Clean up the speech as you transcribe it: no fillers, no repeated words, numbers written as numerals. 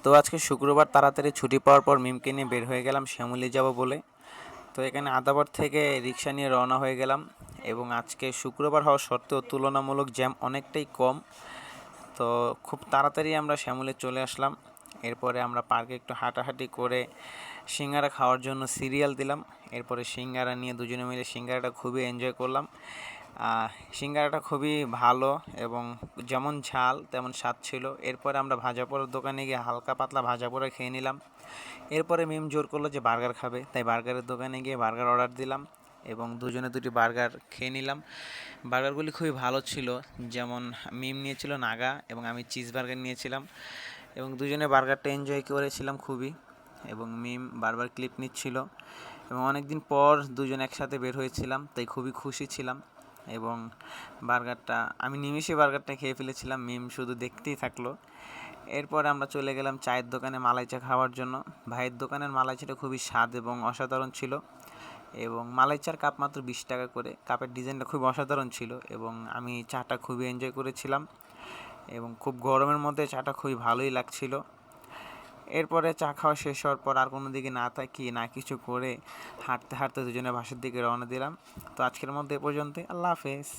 তো আজকে শুক্রবার তাড়াতাড়ি ছুটি পাওয়ার পর মিমকে নিয়ে বের হয়ে গেলাম শ্যামলী যাব বলে। তো এখানে আদাবর থেকে রিক্সা নিয়ে রওনা হয়ে গেলাম এবং আজকে শুক্রবার হওয়া সত্ত্বেও তুলনামূলক জ্যাম অনেকটাই কম। তো খুব তাড়াতাড়ি আমরা শ্যামলে চলে আসলাম। এরপরে আমরা পার্কে একটু হাঁটাহাঁটি করে সিঙ্গারা খাওয়ার জন্য সিরিয়াল দিলাম। এরপরে সিঙ্গারা নিয়ে দুজনে মিলে সিঙ্গারাটা খুবই এনজয় করলাম। সিঙ্গারাটা খুবই ভালো এবং যেমন ঝাল তেমন স্বাদ ছিল। এরপরে আমরা ভাজাপোড়ার দোকানে গিয়ে হালকা পাতলা ভাজাপোড়া খেয়ে নিলাম। এরপরে মিম জোর করলো যে বার্গার খাবে, তাই বার্গারের দোকানে গিয়ে বার্গার অর্ডার দিলাম এবং দুজনে দুটি বার্গার খেয়ে নিলাম। বার্গারগুলি খুবই ভালো ছিল, যেমন মিম নিয়েছিল নাগা এবং আমি চিজ বার্গার নিয়েছিলাম এবং দুজনে বার্গারটা এনজয় করেছিলাম খুবই। এবং মিম বারবার ক্লিপ নিচ্ছিল এবং অনেক দিন পর দুজন একসাথে বের হয়েছিলাম, তাই খুবই খুশি ছিলাম। এবং বার্গারটা আমি নিমিষে বার্গারটা খেয়ে ফেলেছিলাম, মিম শুধু দেখতেই থাকলো। এরপর আমরা চলে গেলাম চায়ের দোকানে মালাই চা খাওয়ার জন্য। ভাইয়ের দোকানের মালাই চাটা খুবই স্বাদ এবং অসাধারণ ছিল এবং মালাই চার কাপ মাত্র 20 টাকা করে। কাপের ডিজাইনটা খুব অসাধারণ ছিল এবং আমি চাটা খুবই এনজয় করেছিলাম এবং খুব গরমের মধ্যে চাটা খুবই ভালোই লাগছিল। এরপরে চা খাওয়া শেষ হওয়ার পর আর কোনো দিকে না তাকিয়ে না কিছু করে হাঁটতে হাঁটতে দুজনে বাসার দিকে রওনা দিলাম। তো আজকের মধ্যে এ পর্যন্তই। আল্লাহ হাফেজ।